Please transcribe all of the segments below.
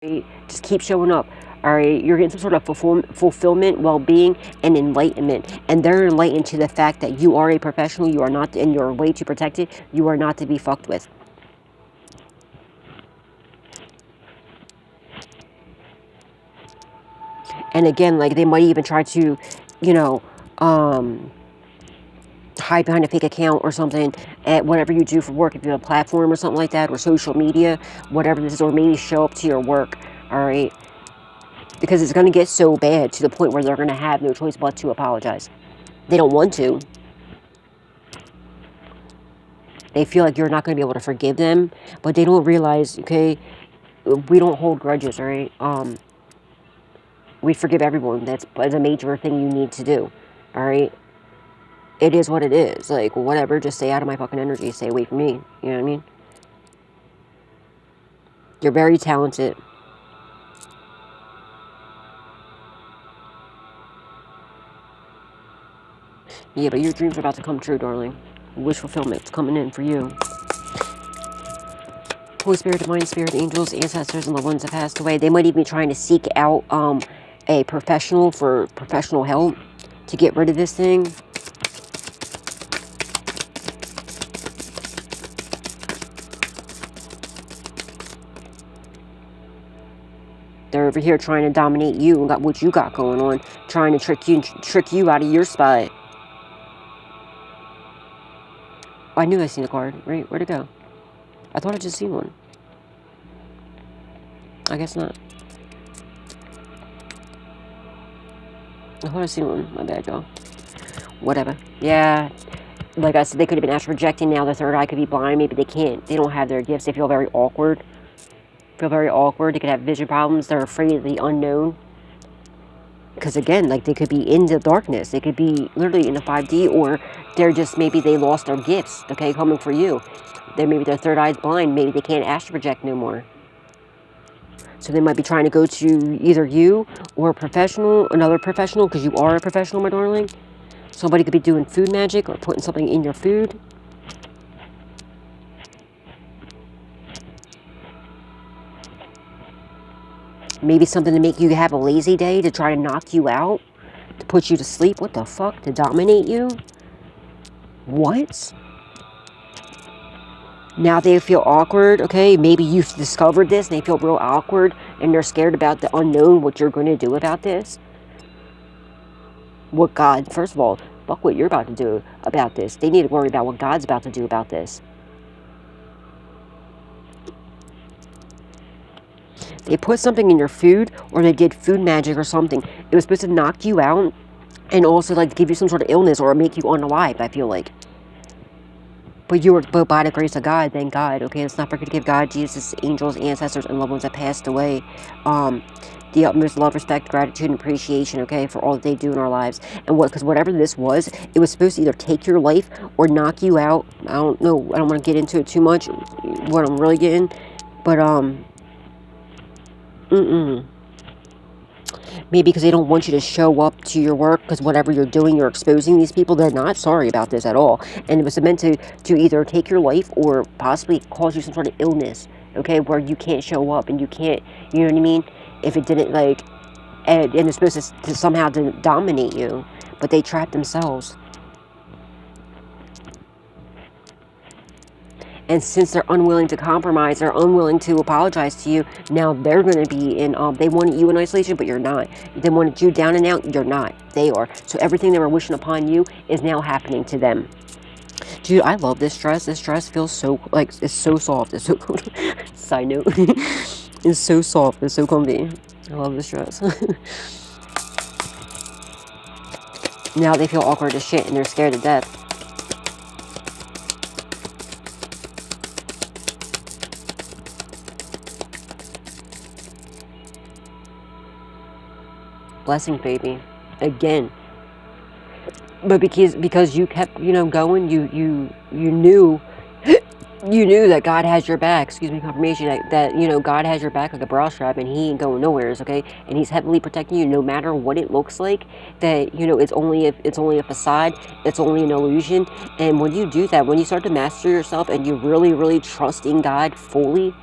right? Just keep showing up. All right, you're getting some sort of fulfillment, well-being, and enlightenment. And they're enlightened to the fact that you are a professional. You are not, and you're way too protected. You are not to be fucked with. And again, like, they might even try to, you know, hide behind a fake account or something at whatever you do for work, if you have a platform or something like that, or social media, whatever this is, or maybe show up to your work. All right, because it's going to get so bad to the point where they're going to have no choice but to apologize. They don't want to. They feel like you're not going to be able to forgive them, but they don't realize, okay, we don't hold grudges, all right? We forgive everyone. That's a major thing you need to do, all right? It is what it is. Like, whatever, just stay out of my fucking energy. Stay away from me. You know what I mean? You're very talented. Yeah, but your dreams are about to come true, darling. Wish fulfillment's coming in for you. Holy Spirit, Divine Spirit, angels, ancestors, and the ones that passed away. They might even be trying to seek out a professional for professional help to get rid of this thing. They're over here trying to dominate you and got what you got going on, trying to trick you out of your spot. Oh, I knew I seen a card. Right? Where'd it go? I thought I just seen one. I guess not. I thought I seen one. My bad, y'all. Whatever. Yeah. Like I said, they could have been astral projecting. Now their third eye could be blind. Maybe they can't. They don't have their gifts. They feel very awkward. They could have vision problems. They're afraid of the unknown. Because again, like, they could be in the darkness. They could be literally in the 5D, or they're just, maybe they lost their gifts, okay, coming for you. Maybe their third eye's blind. Maybe they can't astral project no more. So they might be trying to go to either you or a professional, another professional, because you are a professional, my darling. Somebody could be doing food magic or putting something in your food. Maybe something to make you have a lazy day, to try to knock you out, to put you to sleep. What the fuck? To dominate you? What? Now they feel awkward, okay? Maybe you've discovered this and they feel real awkward and they're scared about the unknown, what you're going to do about this. What God, first of all, fuck what you're about to do about this. They need to worry about what God's about to do about this. They put something in your food, or they did food magic or something. It was supposed to knock you out and also, like, give you some sort of illness or make you unalive, I feel like. But by the grace of God, thank God, okay? Let's not forget to give God, Jesus, angels, ancestors, and loved ones that passed away the utmost love, respect, gratitude, and appreciation, okay, for all that they do in our lives. And because whatever this was, it was supposed to either take your life or knock you out. I don't know. I don't want to get into it too much, what I'm really getting. But, maybe because they don't want you to show up to your work, because whatever you're doing, you're exposing these people. They're not sorry about this at all. And it was meant to either take your life or possibly cause you some sort of illness, okay, where you can't show up and you can't, you know what I mean? If it didn't, like, and it's supposed to somehow to dominate you, but they trapped themselves. And since they're unwilling to compromise, they're unwilling to apologize to you, now they're going to be in, they wanted you in isolation, but you're not. They wanted you down and out, you're not. They are. So everything they were wishing upon you is now happening to them. Dude, I love this dress. This dress feels so, like, it's so soft. It's so cool. Side note. It's so soft. It's so comfy. I love this dress. Now they feel awkward as shit and they're scared to death. Blessing, baby. Again. But because you kept, you know, going, you knew that God has your back. Excuse me, confirmation that you know, God has your back like a bra strap, and he ain't going nowheres, okay? And he's heavily protecting you no matter what it looks like. That, you know, it's only a facade, it's only an illusion. And when you do that, when you start to master yourself and you really, really trust in God fully,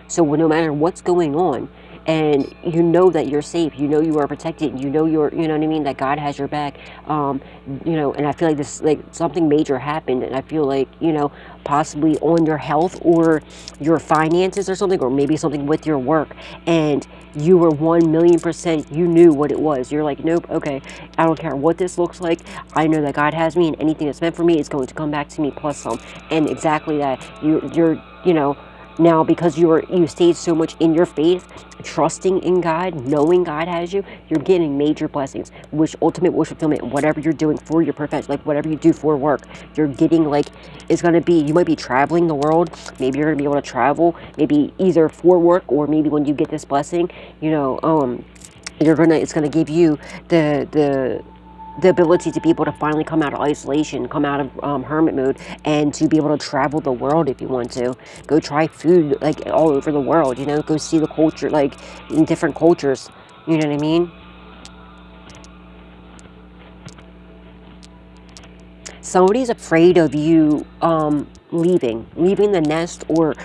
so no matter what's going on, and you know that you're safe, you know you are protected, you know you're, you know what I mean, that God has your back. You know, and I feel like this, like something major happened, and I feel like, you know, possibly on your health or your finances or something, or maybe something with your work, and you were 1,000,000%, you knew what it was. You're like, nope, okay, I don't care what this looks like, I know that God has me, and anything that's meant for me is going to come back to me plus some. And exactly that, you're, you know, now because you stayed so much in your faith, trusting in God, knowing God has you, you're getting major blessings, which ultimate wish fulfillment, whatever you're doing for your profession, like whatever you do for work, you're getting, like, it's going to be, you might be traveling the world, maybe you're going to be able to travel, maybe either for work, or maybe when you get this blessing, you know, it's gonna give you the ability to be able to finally come out of isolation, come out of hermit mode, and to be able to travel the world if you want to. Go try food, like, all over the world, you know, go see the culture, like, in different cultures, you know what I mean? Somebody's afraid of you leaving the nest, or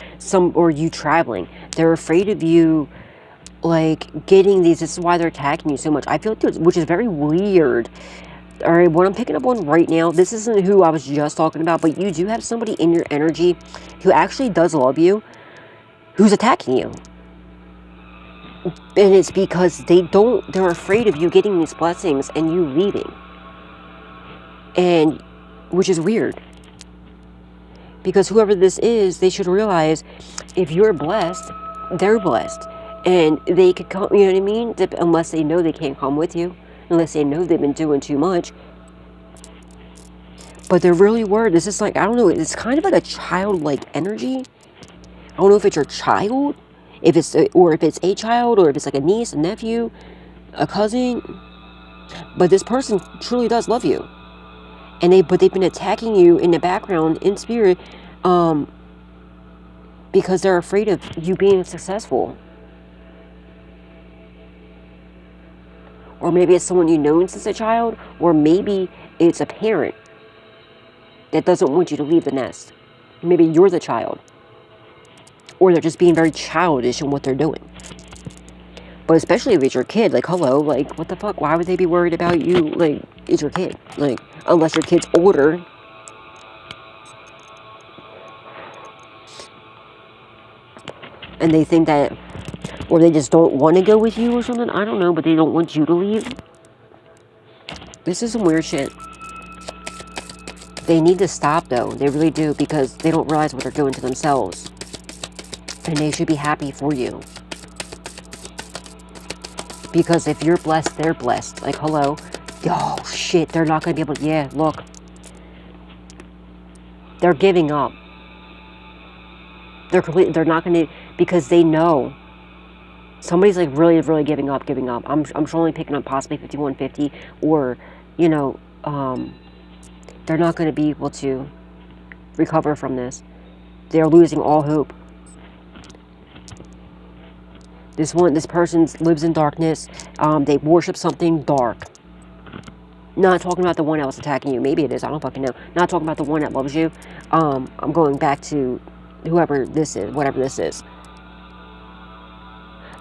you traveling. They're afraid of you, like, getting these. This is why they're attacking you so much. I feel like, which is very weird. All right, what I'm picking up on right now, this isn't who I was just talking about, but you do have somebody in your energy who actually does love you, who's attacking you. And it's because they're afraid of you getting these blessings and you leaving. And, which is weird. Because whoever this is, they should realize, if you're blessed, they're blessed. And they could come, you know what I mean? Unless they know they can't come with you. Unless they know they've been doing too much. But they're really worried. This is like, I don't know, it's kind of like a childlike energy. I don't know if it's your child, or if it's a child, or if it's like a niece, a nephew, a cousin. But this person truly does love you. But they've been attacking you in the background, in spirit, because they're afraid of you being successful. Or maybe it's someone you've known since a child, or maybe it's a parent that doesn't want you to leave the nest. Maybe you're the child. Or they're just being very childish in what they're doing. But especially if it's your kid, like, hello, like, what the fuck? Why would they be worried about you? Like, it's your kid. Like, unless your kid's older. And they think that, or they just don't want to go with you or something. I don't know, but they don't want you to leave. This is some weird shit. They need to stop, though. They really do, because they don't realize what they're doing to themselves. And they should be happy for you. Because if you're blessed, they're blessed. Like, hello. Oh, shit. They're not going to be able to... Yeah, look. They're giving up. They're not going to... Because they know. Somebody's, like, really, really giving up. I'm only picking up possibly 5150. Or, you know, they're not going to be able to recover from this. They're losing all hope. This person lives in darkness. They worship something dark. Not talking about the one that was attacking you. Maybe it is. I don't fucking know. Not talking about the one that loves you. I'm going back to whoever this is, whatever this is.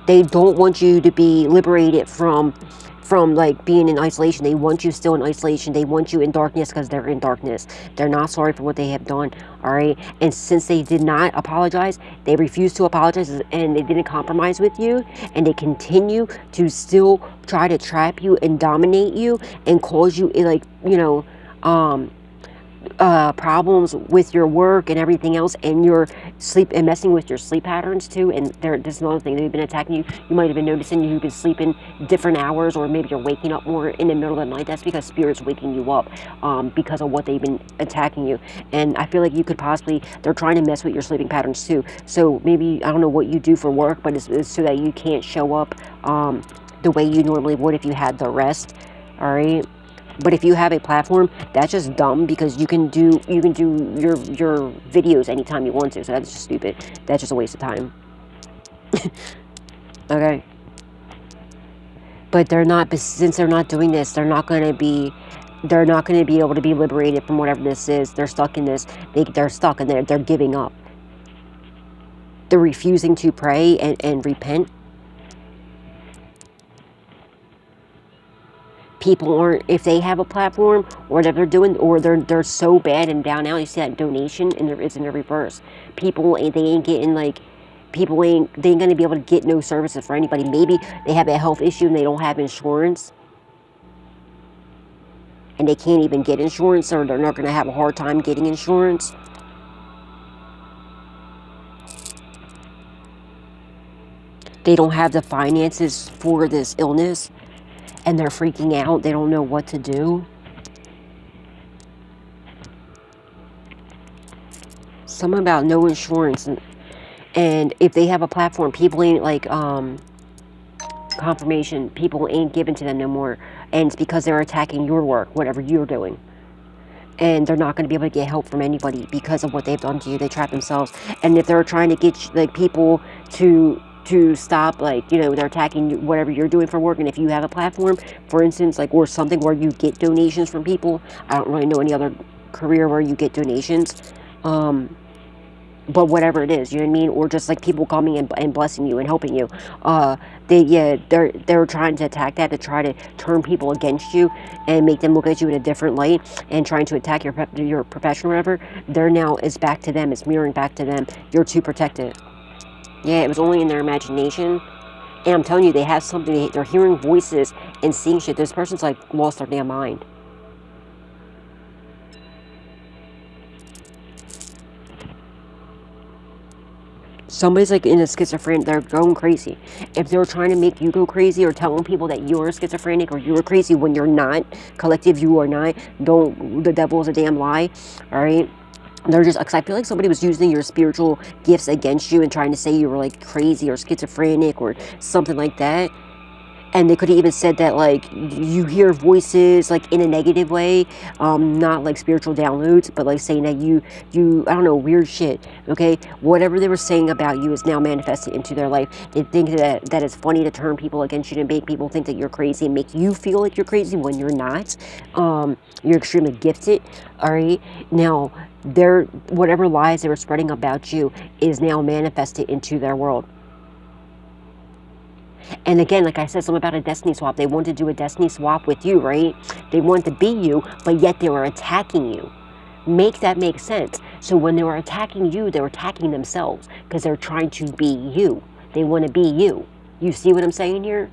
They don't want you to be liberated from like being in isolation. They want you still in isolation. They want you in darkness because they're in darkness. They're not sorry for what they have done, all right? And since they did not apologize, they refused to apologize, and they didn't compromise with you, and they continue to still try to trap you and dominate you and cause you, like, you know, problems with your work and everything else, and your sleep, and messing with your sleep patterns too. And this is another thing, they've been attacking you. You might have been noticing you've been sleeping different hours, or maybe you're waking up more in the middle of the night. That's because spirit's waking you up because of what they've been attacking you. And I feel like you could possibly, they're trying to mess with your sleeping patterns too. So maybe, I don't know what you do for work, but it's so that you can't show up the way you normally would if you had the rest, all right? But if you have a platform, that's just dumb, because you can do your videos anytime you want to. So that's just stupid. That's just a waste of time. Okay. But they're not, since they're not doing this, they're not going to be able to be liberated from whatever this is. They're stuck in this. They're stuck, and they're giving up. They're refusing to pray and repent. people aren't, if they have a platform or whatever they're doing, or they're so bad and down now, you see that donation and it's in the reverse. People ain't, they ain't getting like, people ain't, they ain't gonna be able to get no services for anybody. Maybe they have a health issue and they don't have insurance, and they can't even get insurance, or they're not gonna have a hard time getting insurance. They don't have the finances for this illness, and they're freaking out. They don't know what to do. Something about no insurance, and if they have a platform, people ain't like confirmation. People ain't given to them no more, and it's because they're attacking your work, whatever you're doing, and they're not going to be able to get help from anybody because of what they've done to you. They trap themselves, and if they're trying to get like people to stop, like, you know, they're attacking whatever you're doing for work. And if you have a platform, for instance, like, or something where you get donations from people, I don't really know any other career where you get donations, but whatever it is, you know what I mean, or just like people coming and blessing you and helping you, they're trying to attack that, to try to turn people against you and make them look at you in a different light, and trying to attack your profession or whatever. They're now, it's back to them, it's mirroring back to them. You're too protected. Yeah, it was only in their imagination. And I'm telling you, they have something, they're hearing voices and seeing shit. This person's like lost their damn mind. Somebody's like in a schizophrenic, they're going crazy. If they're trying to make you go crazy, or telling people that you're schizophrenic or you're crazy when you're not, collective, you are not. Don't, the devil is a damn lie, all right? They're just, because I feel like somebody was using your spiritual gifts against you and trying to say you were like crazy or schizophrenic or something like that. And they could have even said that, like, you hear voices, like, in a negative way, not like spiritual downloads, but like saying that you, I don't know, weird shit, okay? Whatever they were saying about you is now manifested into their life. They think that it's funny to turn people against you, to make people think that you're crazy and make you feel like you're crazy when you're not. You're extremely gifted, all right? Now, whatever lies they were spreading about you is now manifested into their world. And again, like I said, something about a destiny swap. They wanted to do a destiny swap with you, right? They wanted to be you, but yet they were attacking you. Make that make sense. So when they were attacking you, they were attacking themselves, because they're trying to be you. They want to be you. You see what I'm saying here?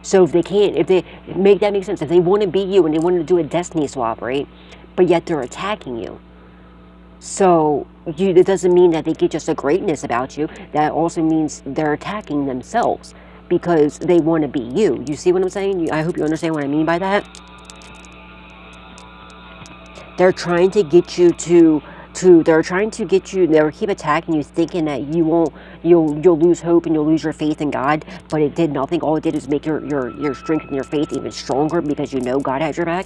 So if they can't, if they make that make sense, if they want to be you and they want to do a destiny swap, right? But yet they're attacking you. So it doesn't mean that they get just a greatness about you. That also means they're attacking themselves, because they want to be you. You see what I'm saying? I hope you understand what I mean by that. They're trying to get you they're trying to get you, they'll keep attacking you, thinking that you'll lose hope and you'll lose your faith in God, but it did nothing. All it did is make your strength and your faith even stronger, because you know God has your back.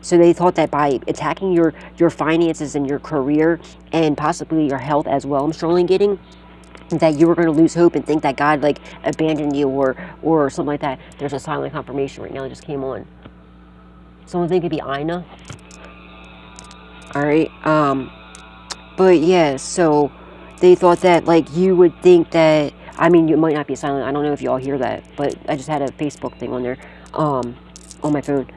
So they thought that by attacking your finances and your career, and possibly your health as well, I'm strongly getting, that you were going to lose hope and think that God like abandoned you or something like that. There's a silent confirmation right now that just came on. Someone think it'd be Ina. Alright, but yeah, so they thought that, like, you would think that, I mean, you might not be silent, I don't know if y'all hear that, but I just had a Facebook thing on there, on my phone,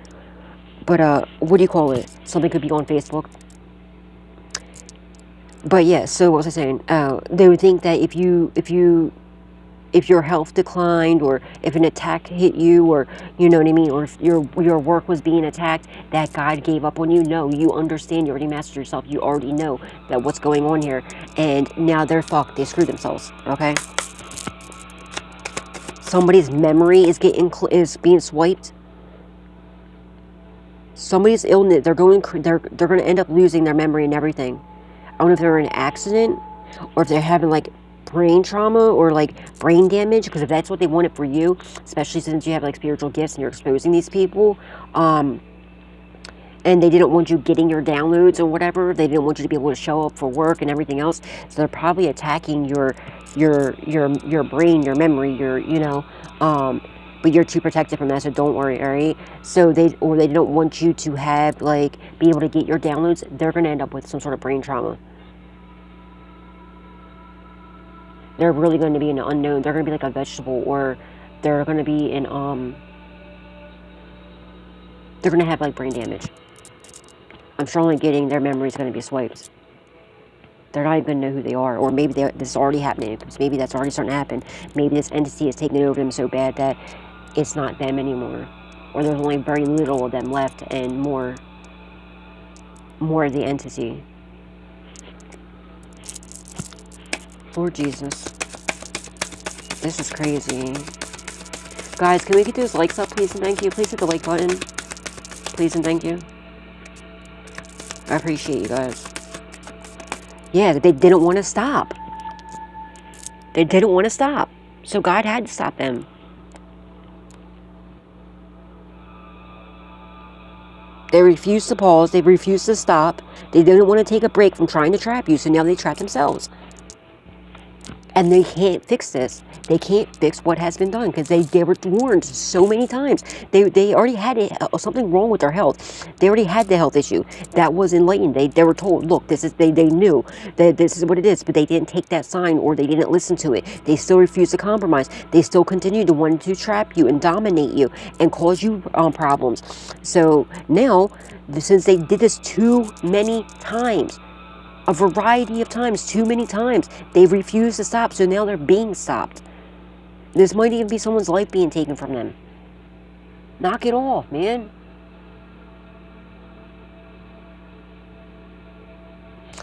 but, what do you call it, something could be on Facebook, but yeah, so what was I saying, they would think that if your health declined, or if an attack hit you, or you know what I mean, or if your work was being attacked, that God gave up on you. No, you understand, you already mastered yourself, you already know that what's going on here, and now they're fucked, they screwed themselves, okay? Somebody's memory is being swiped. Somebody's illness, they're going to end up losing their memory and everything. I don't know if they're in an accident, or if they're having like brain trauma or like brain damage, because if that's what they wanted for you, especially since you have like spiritual gifts and you're exposing these people, and they didn't want you getting your downloads or whatever, they didn't want you to be able to show up for work and everything else, so they're probably attacking your brain, your memory, but you're too protected from that, so don't worry, all right? So they don't want you to have like be able to get your downloads. They're going to end up with some sort of brain trauma. They're really going to be in the unknown. They're going to be like a vegetable, or they're going to be in, they're going to have like brain damage. I'm strongly getting their memory's going to be swiped. They're not even going to know who they are. Or maybe this is already happening. Maybe that's already starting to happen. Maybe this entity is taking over them so bad that it's not them anymore. Or there's only very little of them left and more of the entity. Lord Jesus. This is crazy. Guys, can we get those likes up, please and thank you? Please hit the like button. Please and thank you. I appreciate you guys. Yeah, they didn't want to stop. They didn't want to stop. So God had to stop them. They refused to pause. They refused to stop. They didn't want to take a break from trying to trap you. So now they trap themselves. And they can't fix this. They can't fix what has been done because they were warned so many times. They already had something wrong with their health. They already had the health issue. That was enlightened. They were told, look, they knew that this is what it is, but they didn't take that sign or they didn't listen to it. They still refused to compromise. They still continued to want to trap you and dominate you and cause you problems. So now, since they did this too many times, a variety of times, too many times, they refused to stop, so now they're being stopped. This might even be someone's life being taken from them. Knock it off, man.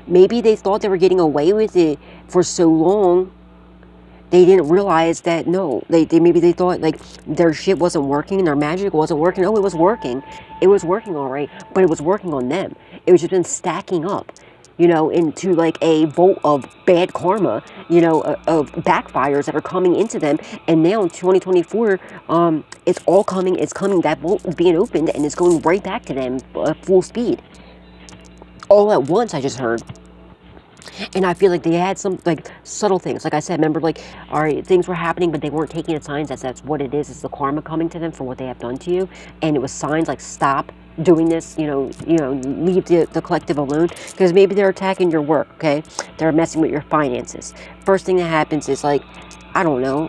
Maybe they thought they were getting away with it for so long. They didn't realize that, no, maybe they thought like their shit wasn't working, their magic wasn't working. Oh, it was working. It was working all right, but it was working on them. It was just been stacking up, you know, into like a bolt of bad karma, you know, of backfires that are coming into them. And now in 2024, it's all coming, that bolt is being opened and it's going right back to them full speed. All at once, I just heard. And I feel like they had some like subtle things. Like I said, remember, like, all right, things were happening, but they weren't taking it signs. That's what it is. It's the karma coming to them for what they have done to you. And it was signs like, stop doing this, you know, leave the collective alone, because maybe they're attacking your work, okay? They're messing with your finances. First thing that happens is like, I don't know,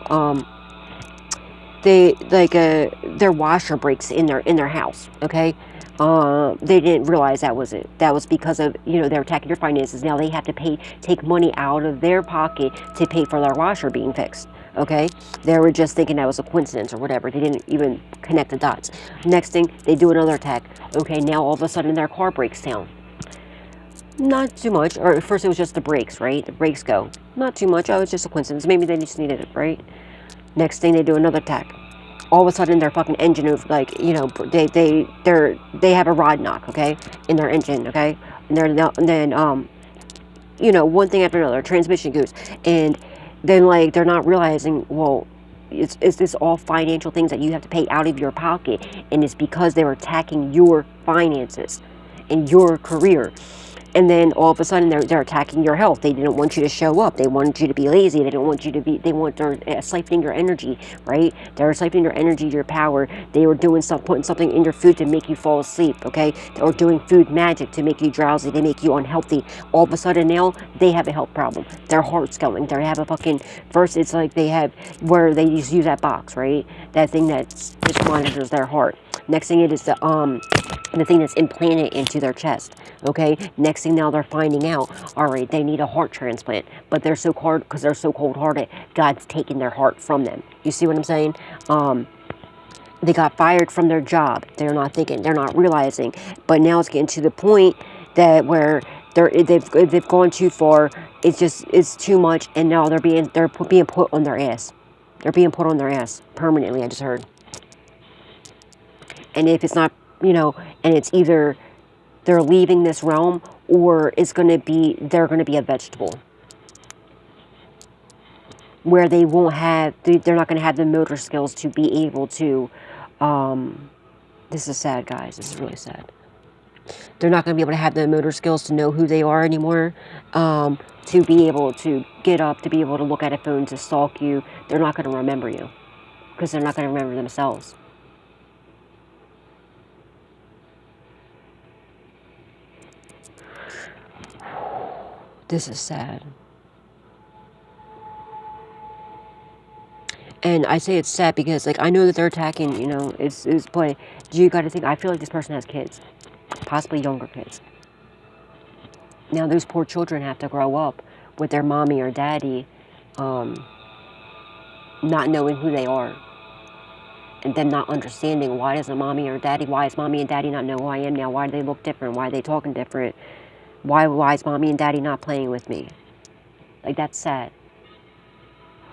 their washer breaks in their house, okay? They didn't realize that was it. That was because of, you know, they're attacking your finances. Now they have to take money out of their pocket to pay for their washer being fixed. Okay? They were just thinking that was a coincidence or whatever. They didn't even connect the dots. Next thing, they do another attack. Okay, now all of a sudden their car breaks down. Not too much. Or at first it was just the brakes, right? The brakes go. Not too much. Oh, it's just a coincidence. Maybe they just needed it, right? Next thing, they do another attack. All of a sudden their fucking engine of, like, you know, they have a rod knock, okay, in their engine, okay, and then you know, one thing after another, transmission goes, and then like they're not realizing, well, it's this all financial things that you have to pay out of your pocket, and it's because they're attacking your finances and your career. And then all of a sudden they're attacking your health. They didn't want you to show up. They wanted you to be lazy. They don't want you to be, they're siphoning your energy, right? They're siphoning your energy, your power. They were doing stuff, putting something in your food to make you fall asleep, okay? Or doing food magic to make you drowsy, to make you unhealthy. All of a sudden now they have a health problem. Their heart's going. They have a fucking, first it's like they have, where they use that box, right? That thing that just monitors their heart. Next thing it is the thing that's implanted into their chest, okay? Next thing, now they're finding out, all right, they need a heart transplant, but they're so cold, because they're so cold-hearted, God's taking their heart from them. You see what I'm saying? They got fired from their job. They're not thinking, they're not realizing, but now it's getting to the point that where they've gone too far. It's too much, and now they're being put on their ass. They're being put on their ass permanently, I just heard. And if it's not, you know, and it's either they're leaving this realm, or they're going to be a vegetable, where they won't have, they're not going to have the motor skills to be able to, this is sad, guys, this is really sad. They're not going to be able to have the motor skills to know who they are anymore, to be able to get up, to be able to look at a phone, to stalk you. They're not going to remember you, because they're not going to remember themselves. This is sad. And I say it's sad because, like, I know that they're attacking, you know, but you got to think, I feel like this person has kids, possibly younger kids. Now, those poor children have to grow up with their mommy or daddy not knowing who they are. And them not understanding, why is mommy and daddy not know who I am now? Why do they look different? Why are they talking different? Why is mommy and daddy not playing with me? Like, that's sad.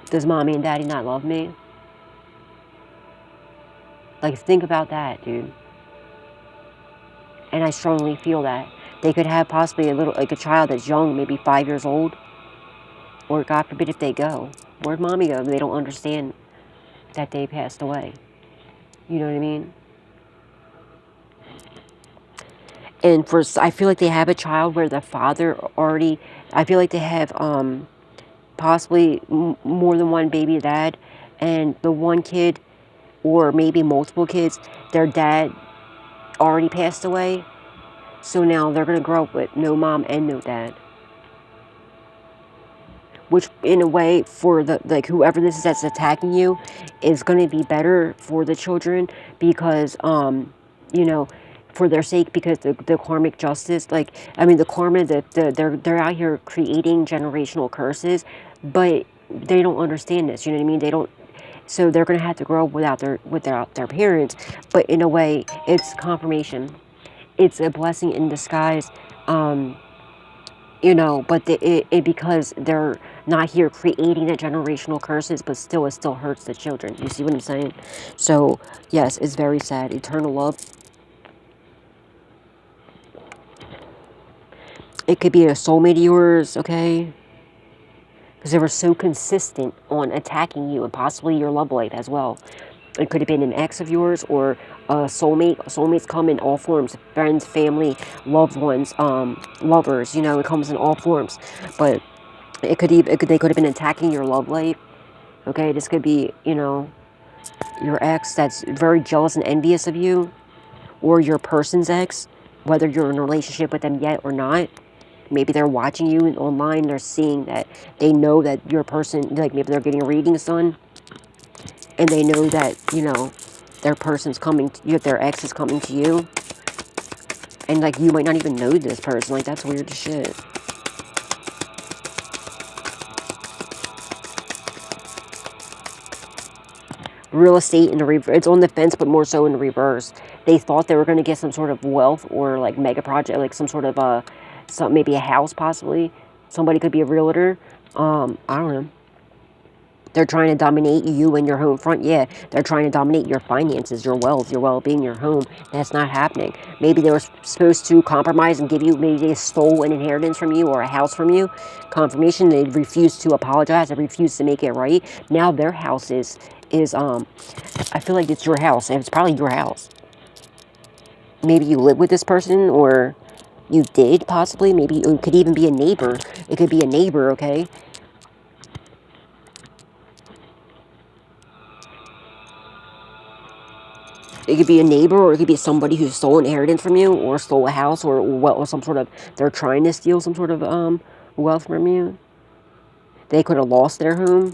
Does mommy and daddy not love me? Like, think about that, dude. And I strongly feel that. They could have possibly a child that's young, maybe 5 years old. Or God forbid if they go. Where'd mommy go? They don't understand that they passed away. You know what I mean? And I feel like they have a child where the father already, I feel like they have possibly more than one baby dad, and the one kid, or maybe multiple kids, their dad already passed away. So now they're going to grow up with no mom and no dad. Which, in a way, for whoever this is that's attacking you, is going to be better for the children because, you know, for their sake, because the karmic justice, the karma, they're out here creating generational curses, but they don't understand this. You know what I mean? They don't. So they're going to have to grow up without their parents. But in a way, it's confirmation. It's a blessing in disguise. You know, but because they're not here creating the generational curses, but still, it still hurts the children. You see what I'm saying? So, yes, it's very sad. Eternal love. It could be a soulmate of yours, okay? Because they were so consistent on attacking you and possibly your love life as well. It could have been an ex of yours or a soulmate. Soulmates come in all forms: friends, family, loved ones, lovers. You know, it comes in all forms. But they could have been attacking your love life. Okay, this could be, you know, your ex that's very jealous and envious of you, or your person's ex, whether you're in a relationship with them yet or not. Maybe they're watching you online. They're seeing that they know that your person, like maybe they're getting readings done. And they know that, you know, their person's coming, their ex is coming to you. And, like, you might not even know this person. Like, that's weird as shit. Real estate in the reverse. It's on the fence, but more so in the reverse. They thought they were going to get some sort of wealth or, like, mega project, like some sort of, maybe a house possibly. Somebody could be a realtor. I don't know. They're trying to dominate you and your home front. Yeah, they're trying to dominate your finances, your wealth, your well-being, your home. That's not happening. Maybe they were supposed to compromise and give you, maybe they stole an inheritance from you or a house from you. Confirmation, they refused to apologize. They refused to make it right. Now their house is I feel like it's your house, and it's probably your house. Maybe you live with this person, or you did, possibly. Maybe it could even be a neighbor. It could be a neighbor, okay? It could be a neighbor, or it could be somebody who stole an inheritance from you, or stole a house, or some sort of, they're trying to steal some sort of wealth from you. They could have lost their home.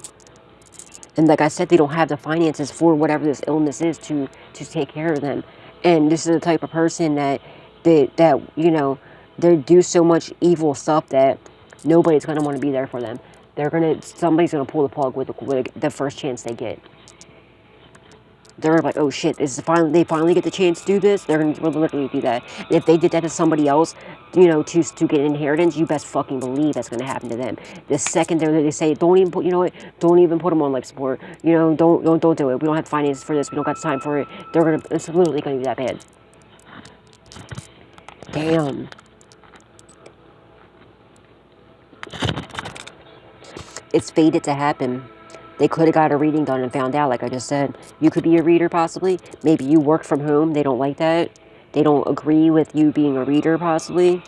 And like I said, they don't have the finances for whatever this illness is to take care of them. And this is the type of person that you know, they do so much evil stuff that nobody's going to want to be there for them. Somebody's going to pull the plug with the first chance they get. They're like, oh shit, they finally get the chance to do this. They're going to literally do that. And if they did that to somebody else, you know, to get an inheritance, you best fucking believe that's going to happen to them. The second they say, don't even put, you know what, don't even put them on life support. You know, don't do it. We don't have finances for this. We don't got time for it. It's literally going to be that bad. Damn. It's fated to happen. They could have got a reading done and found out, like I just said. You could be a reader, possibly. Maybe you work from home. They don't like that. They don't agree with you being a reader, possibly.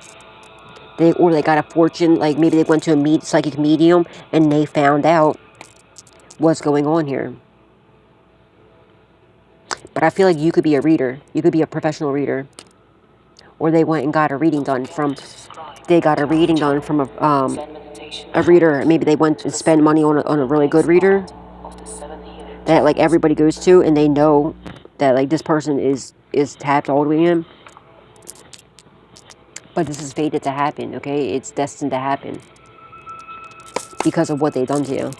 Or they got a fortune, like maybe they went to a psychic medium and they found out what's going on here. But I feel like you could be a reader. You could be a professional reader. Or they went and got a reading done from... They got a reading done from a reader. Maybe they went to spend money on a really good reader that like everybody goes to, and they know that like this person is tapped all the way in. But this is fated to happen, okay? It's destined to happen because of what they've done to you.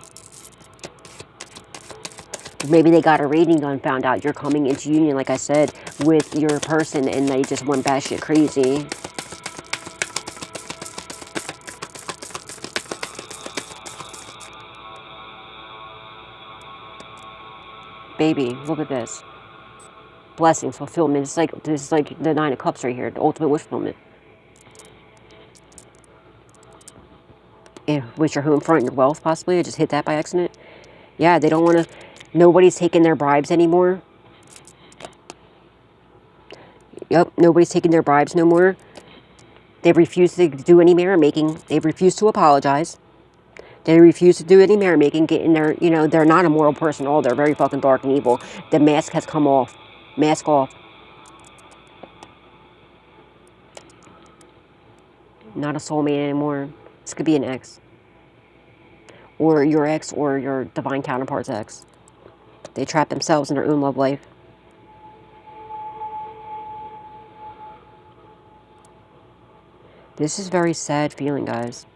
Maybe they got a reading done, found out you're coming into union, like I said, with your person, and they just went batshit crazy. Baby, look at this. Blessings, fulfillment. This is like the Nine of Cups right here, the ultimate wish fulfillment. And with your home front, your wealth, possibly. I just hit that by accident. Yeah, they don't want to... Nobody's taking their bribes anymore. Yep, nobody's taking their bribes no more. They've refused to do any mirror making. They've refused to apologize. They refuse to do any mirror making, get in there. You know, they're not a moral person at all. They're very fucking dark and evil. The mask has come off. Mask off. Not a soulmate anymore. This could be an ex. Or your divine counterpart's ex. They trap themselves in their own love life. This is very sad feeling, guys.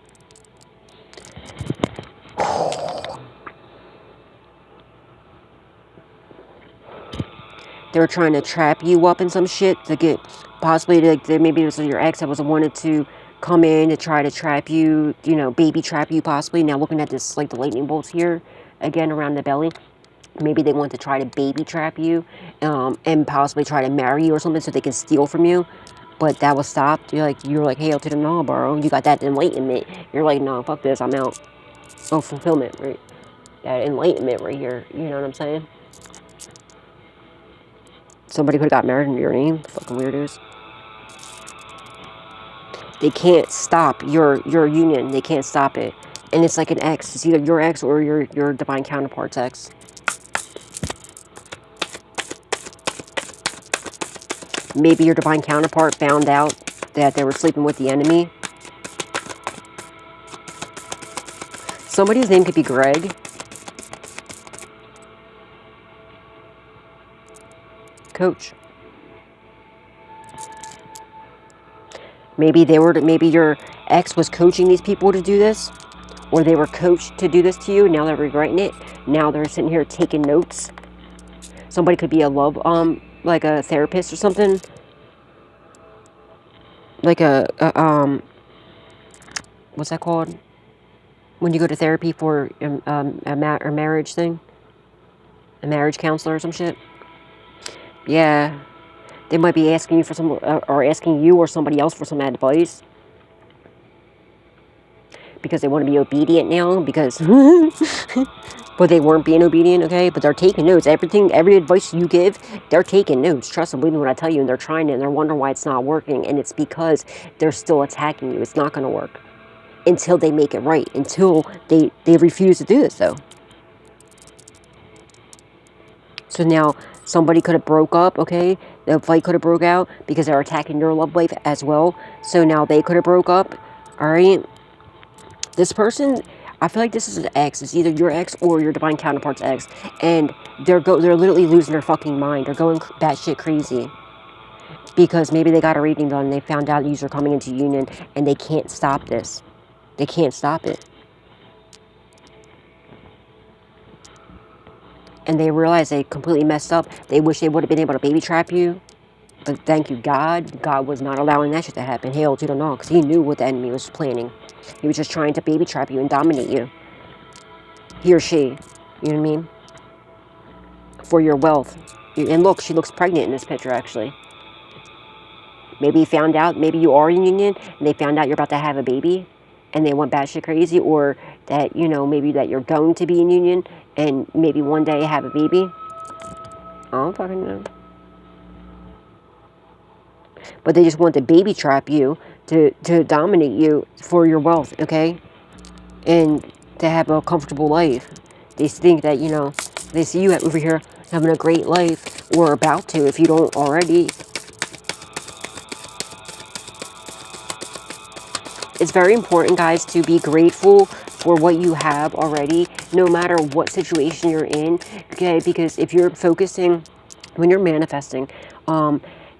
They were trying to trap you up in some shit to get, possibly, maybe it was your ex that was wanted to come in to try to trap you, you know, baby trap you possibly. Now looking at this, like the lightning bolts here, again around the belly. Maybe they want to try to baby trap you and possibly try to marry you or something so they can steal from you. But that was stopped. You're like, hail to the no, bro. You got that enlightenment. You're like, no, fuck this, I'm out. Oh, fulfillment, right? That enlightenment right here. You know what I'm saying? Somebody could have got married in your name. Fucking weirdos. They can't stop your union. They can't stop it. And it's like an ex. It's either your ex or your divine counterpart's ex. Maybe your divine counterpart found out that they were sleeping with the enemy. Somebody's name could be Greg. Coach. Maybe your ex was coaching these people to do this, or they were coached to do this to you. Now they're regretting it. Now they're sitting here taking notes. Somebody could be a love, like a therapist or something. Like what's that called? When you go to therapy for a marriage thing, a marriage counselor or some shit. Yeah, they might be asking you for some, or asking you or somebody else for some advice. Because they want to be obedient now, because... but they weren't being obedient, okay? But they're taking notes. Every advice you give, they're taking notes. Trust and believe me when I tell you, and they're trying it, and they're wondering why it's not working, and it's because they're still attacking you. It's not going to work until they make it right, until they refuse to do this, though. So now, somebody could have broke up, okay? The fight could have broke out because they're attacking your love life as well. So now they could have broke up, all right? This person, I feel like this is an ex. It's either your ex or your divine counterpart's ex. And they're literally losing their fucking mind. They're going batshit crazy. Because maybe they got a reading done and they found out you're coming into union and they can't stop this. They can't stop it. And they realize they completely messed up. They wish they would have been able to baby trap you. But thank you, God. God was not allowing that shit to happen. Hail to the no, because he knew what the enemy was planning. He was just trying to baby trap you and dominate you. He or she. You know what I mean? For your wealth. And look, she looks pregnant in this picture, actually. Maybe you found out, maybe you are in union, and they found out you're about to have a baby, and they went batshit crazy, or that, you know, maybe that you're going to be in union, and maybe one day have a baby. I don't fucking know. But they just want to baby trap you to dominate you for your wealth, okay? And to have a comfortable life. They think that, you know, they see you over here having a great life, or about to if you don't already. It's very important, guys, to be grateful for what you have already, no matter what situation you're in, okay? Because if you're focusing, when you're manifesting,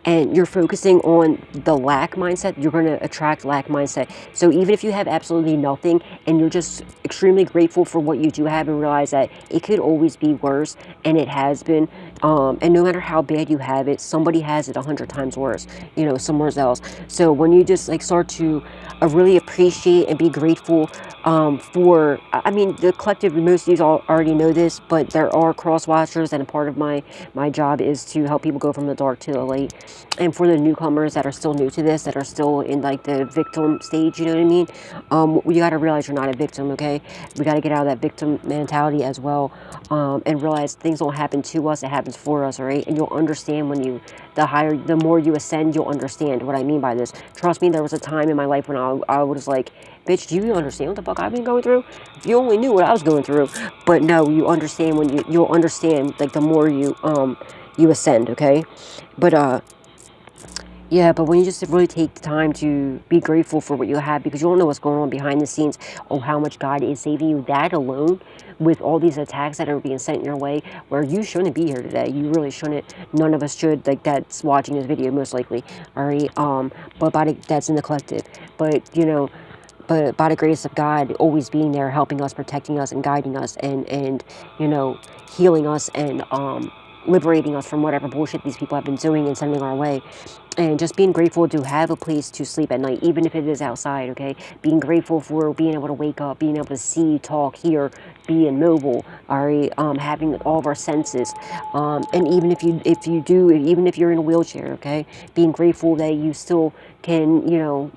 and you're focusing on the lack mindset, you're going to attract lack mindset. So even if you have absolutely nothing and you're just extremely grateful for what you do have and realize that it could always be worse, and it has been, and no matter how bad you have it, somebody has it 100 times worse, you know, somewhere else. So when you just like start to really appreciate and be grateful for, I mean, the collective, most of you all already know this, but there are cross watchers, and a part of my job is to help people go from the dark to the light. And for the newcomers that are still new to this, that are still in like the victim stage, you know what I mean? You got to realize you're not a victim, okay? We got to get out of that victim mentality as well, and realize things don't happen to us, it happens for us, all right? And you'll understand when you, the more you ascend, you'll understand what I mean by this. Trust me, there was a time in my life when I was like, bitch, do you understand what the fuck I've been going through? If you only knew what I was going through. But no, you understand when you'll understand, like, the more you ascend, okay? But yeah, but when you just really take the time to be grateful for what you have, because you don't know what's going on behind the scenes, or how much God is saving you, that alone, with all these attacks that are being sent your way, where you shouldn't be here today. You really shouldn't. None of us should, like, that's watching this video, most likely, all right? But that's in the collective. But, you know, but by the grace of God always being there, helping us, protecting us, and guiding us, and you know, healing us, and liberating us from whatever bullshit these people have been doing and sending our way. And just being grateful to have a place to sleep at night, even if it is outside, okay? Being grateful for being able to wake up, being able to see, talk, hear, being mobile, all right? Having all of our senses. And even if you're in a wheelchair, okay? Being grateful that you still can, you know,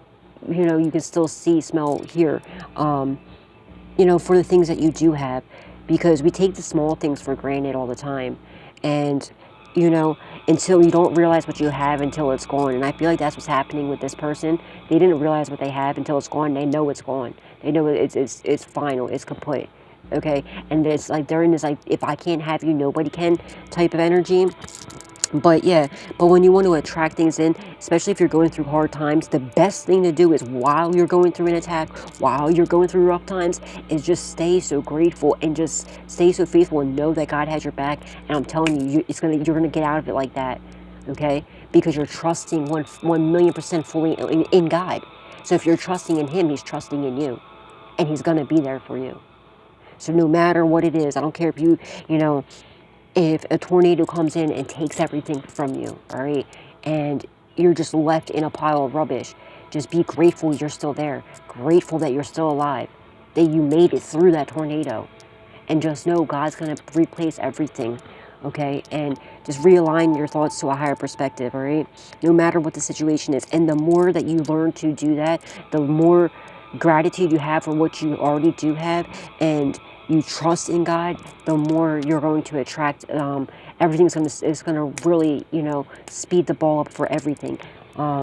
you can still see, smell, hear, you know, for the things that you do have. Because we take the small things for granted all the time. And, you know, until you don't realize what you have until it's gone. And I feel like that's what's happening with this person. They didn't realize what they have until it's gone. They know it's gone. They know it's final. It's complete. Okay? And it's like they're in this, like, if I can't have you, nobody can type of energy. But yeah, but when you want to attract things in, especially if you're going through hard times, the best thing to do is, while you're going through an attack, while you're going through rough times, is just stay so grateful and just stay so faithful and know that God has your back. And I'm telling you, you're gonna get out of it like that, okay? Because you're trusting 1,000,000% fully in God. So if you're trusting in Him, He's trusting in you, and He's gonna be there for you. So no matter what it is, I don't care if you know, if a tornado comes in and takes everything from you, all right, and you're just left in a pile of rubbish, just be grateful you're still there, grateful that you're still alive, that you made it through that tornado, and just know God's going to replace everything, okay? And just realign your thoughts to a higher perspective, all right? No matter what the situation is. And the more that you learn to do that, the more gratitude you have for what you already do have, and you trust in God, the more you're going to attract, everything's going to really, you know, speed the ball up for everything.